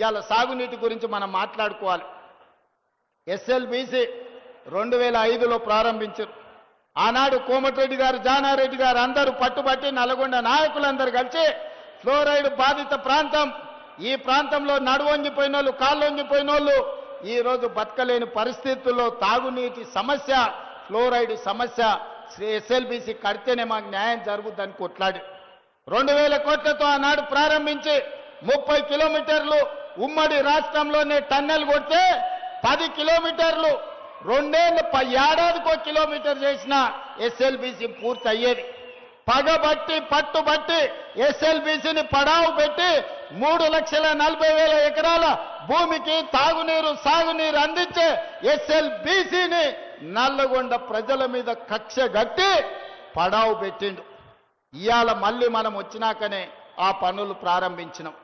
ఇవాళ సాగునీటి గురించి మనం మాట్లాడుకోవాలి. ఎస్ఎల్బీసీ 2005లో ప్రారంభించారు. ఆనాడు కోమటిరెడ్డి గారు, జానారెడ్డి గారు అందరూ పట్టుబట్టి నల్గొండ నాయకులందరూ కలిసి ఫ్లోరైడ్ బాధిత ప్రాంతం, ఈ ప్రాంతంలో నడువొంగిపోయిన వాళ్ళు, కాళ్ళు వంగిపోయిన వాళ్ళు ఈరోజు బతకలేని పరిస్థితుల్లో తాగునీటి సమస్య, ఫ్లోరైడ్ సమస్య ఎస్ఎల్బీసీ కడితేనే మాకు న్యాయం జరుగుతుందని కొట్లాడి 2000 కోట్లతో ఆనాడు ప్రారంభించి 30 కిలోమీటర్లు ఉమ్మడి రాష్ట్రంలోనే టన్నెల్ కొడితే 10 కిలోమీటర్లు ఏడాదికో కిలోమీటర్ చేసిన ఎస్ఎల్బీసీ పూర్తి అయ్యేది. పగబట్టి పట్టుబట్టి ఎస్ఎల్బీసీని పడావు పెట్టి 3,40,000 ఎకరాల భూమికి తాగునీరు సాగునీరు అందించే ఎస్ఎల్బీసీని నల్లగొండ ప్రజల మీద కక్ష గట్టి పడావు పెట్టిండు. ఇవాళ మళ్ళీ మనం వచ్చినాకనే ఆ పనులు ప్రారంభించినాం.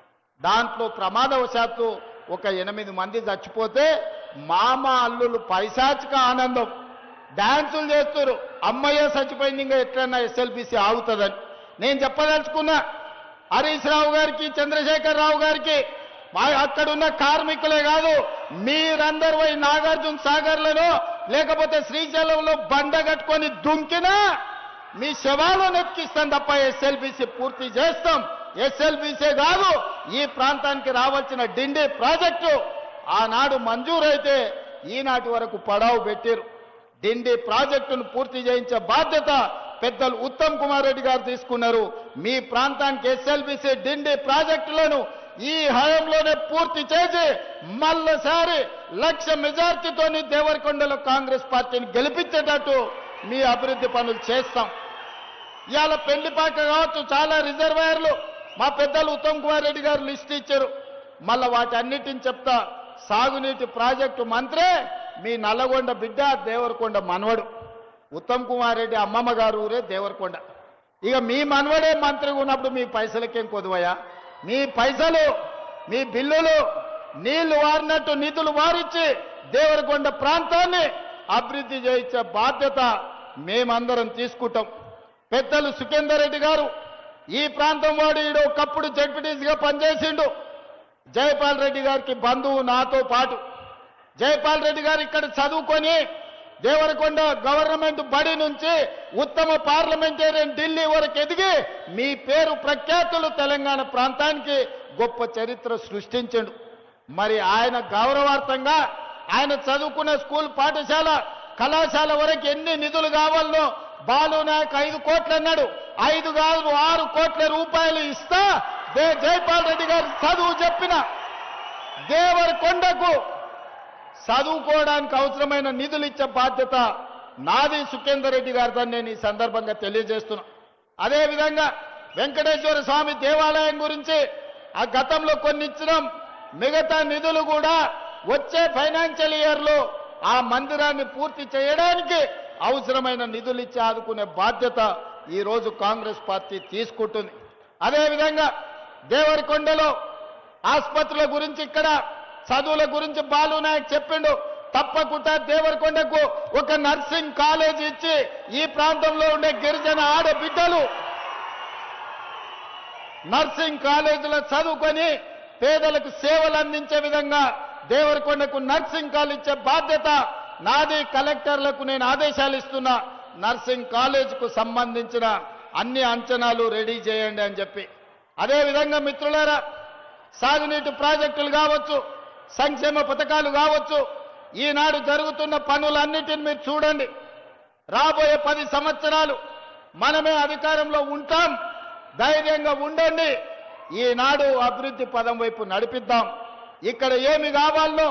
దాంట్లో ప్రమాదవశాత్తు ఒక 8 మంది చచ్చిపోతే మామ అల్లులు పైశాచిక ఆనందం డాన్సులు చేస్తారు. అమ్మయ్య చచ్చిపోయింది, ఇంకా ఎట్లన్నా ఎస్ఎల్బీసీ ఆగుతుందని. నేను చెప్పదలుచుకున్నా హరీష్ రావు గారికి, చంద్రశేఖర్ రావు గారికి, అక్కడున్న కార్మికులే కాదు, మీరందరూ పోయి నాగార్జున సాగర్లను లేకపోతే శ్రీశైలంలో బండ కట్టుకొని దుంకినా మీ శవాలు నెక్కిస్తాం తప్ప ఎస్ఎల్బీసీ పూర్తి చేస్తాం. ఎస్ఎల్బీసీ కాదు, ఈ ప్రాంతానికి రావాల్సిన డిండి ప్రాజెక్టు ఆనాడు మంజూరైతే ఈనాటి వరకు పడావు పెట్టారు. డిండి ప్రాజెక్టును పూర్తి చేయించే బాధ్యత పెద్దలు ఉత్తమ్ కుమార్ రెడ్డి గారు తీసుకున్నారు. మీ ప్రాంతానికి ఎస్ఎల్బీసీ డిండి ప్రాజెక్టులను ఈ హయాంలోనే పూర్తి చేసి మళ్ళీసారి 1,00,000 మెజార్టీతోని దేవరకొండలో కాంగ్రెస్ పార్టీని గెలిపించేటట్టు మీ అభివృద్ధి పనులు చేస్తాం. ఇవాళ పెళ్లిపాక కావచ్చు, చాలా రిజర్వాయర్లు మా పెద్దలు ఉత్తమ్ కుమార్ రెడ్డి గారు లిస్ట్ ఇచ్చారు. మళ్ళా వాటన్నిటిని చెప్తా. సాగునీటి ప్రాజెక్టు మంత్రే మీ నల్లగొండ బిడ్డ, దేవరకొండ మనవడు. ఉత్తమ్ కుమార్ రెడ్డి అమ్మమ్మ గారు ఊరే దేవరకొండ. ఇక మీ మనవడే మంత్రిగా ఉన్నప్పుడు మీ పైసలకేం కొదువయ్యా? మీ పైసలు, మీ బిల్లులు నీళ్లు వారినట్టు నిధులు వారిచ్చి దేవరకొండ ప్రాంతాన్ని అభివృద్ధి చేయించే బాధ్యత మేమందరం తీసుకుంటాం. పెద్దలు సుఖేందర్ రెడ్డి గారు ఈ ప్రాంతం వాడు, ఈడు ఒకప్పుడు జడ్పీటీసీగా పనిచేసిండు. జయపాల్ రెడ్డి గారికి బంధువు నాతో పాటు. జయపాల్ రెడ్డి గారు ఇక్కడ చదువుకొని దేవరకొండ గవర్నమెంట్ బడి నుంచి ఉత్తమ పార్లమెంటేరియన్ ఢిల్లీ వరకు ఎదిగి మీ పేరు ప్రఖ్యాతులు తెలంగాణ ప్రాంతానికి గొప్ప చరిత్ర సృష్టించండు. మరి ఆయన గౌరవార్థంగా ఆయన చదువుకున్న స్కూల్, పాఠశాల, కళాశాల వరకు ఎన్ని నిధులు కావాలనో బాలు నాయక్ 5 కోట్లు అన్నాడు. 5 కాదు 6 కోట్ల రూపాయలు ఇస్తా జైపాల్ రెడ్డి గారు చదువు చెప్పిన దేవరకొండకు చదువుకోవడానికి అవసరమైన నిధులు ఇచ్చే బాధ్యత నాది, సుఖేందర్ రెడ్డి గారితో నేను ఈ సందర్భంగా తెలియజేస్తున్నా. అదేవిధంగా వెంకటేశ్వర స్వామి దేవాలయం గురించి ఆ గతంలో కొన్ని ఇచ్చినాం. మిగతా నిధులు కూడా వచ్చే ఫైనాన్షియల్ ఇయర్లో ఆ మందిరాన్ని పూర్తి చేయడానికి అవసరమైన నిధులు ఇచ్చి ఆదుకునే బాధ్యత ఈరోజు కాంగ్రెస్ పార్టీ తీసుకుంటుంది. అదేవిధంగా దేవరకొండలో ఆసుపత్రుల గురించి, ఇక్కడ చదువుల గురించి బాలు నాయక్ చెప్పిండు. తప్పకుండా దేవరకొండకు ఒక నర్సింగ్ కాలేజ్ ఇచ్చి ఈ ప్రాంతంలో ఉండే గిరిజన ఆడబిడ్డలు నర్సింగ్ కాలేజీలో చదువుకొని పేదలకు సేవలు అందించే విధంగా దేవరకొండకు నర్సింగ్ కాలేజ్ ఇచ్చే బాధ్యత నాది. కలెక్టర్లకు నేను ఆదేశాలు ఇస్తున్నా, నర్సింగ్ కాలేజ్కు సంబంధించిన అన్ని అంచనాలు రెడీ చేయండి అని చెప్పి. అదేవిధంగా మిత్రులారా, సాగునీటి ప్రాజెక్టులు కావచ్చు, సంక్షేమ పథకాలు కావచ్చు, ఈనాడు జరుగుతున్న పనులన్నిటిని మీరు చూడండి. రాబోయే 10 సంవత్సరాలు మనమే అధికారంలో ఉంటాం, ధైర్యంగా ఉండండి. ఈనాడు అభివృద్ధి పదం వైపు నడిపిద్దాం. ఇక్కడ ఏమి కావాలనో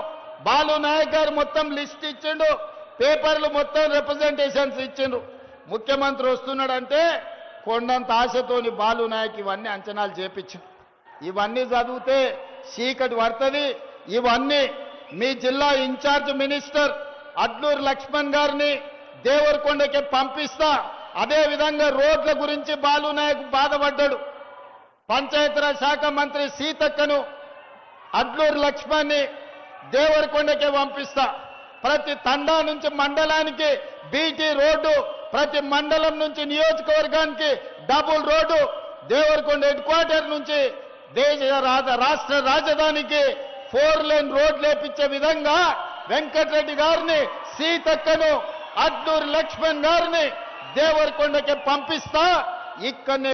బాలు నాయక్ గారు మొత్తం లిస్ట్ ఇచ్చిండు, పేపర్లు మొత్తం రిప్రజెంటేషన్స్ ఇచ్చిండు. ముఖ్యమంత్రి వస్తున్నాడంటే కొండంత ఆశతోని బాలు నాయక్ ఇవన్నీ అంచనాలు చేపించిండు. ఇవన్నీ చదివితే చీకటి పడుతుంది. ఇవన్నీ మీ జిల్లా ఇన్ఛార్జ్ మినిస్టర్ అడ్లూరు లక్ష్మణ్ గారిని దేవరకొండకి పంపిస్తా. అదేవిధంగా రోడ్ల గురించి బాలు నాయక్ బాధపడ్డాడు. పంచాయతీరాజ్ శాఖ మంత్రి సీతక్కను, అడ్లూరు లక్ష్మణ్ని దేవరకొండకే పంపిస్తా. ప్రతి తండా నుంచి మండలానికి బీటీ రోడ్డు, ప్రతి మండలం నుంచి నియోజకవర్గానికి double road, Devarakonda head quarter నుంచి రాష్ట్ర రాజధానికి 4 లేన్ రోడ్ లేపించే విధంగా వెంకటరెడ్డి గారిని, సీతక్కను, అడ్డూరి లక్ష్మణ్ గారిని దేవరకొండకి పంపిస్తా. ఇక్కడనే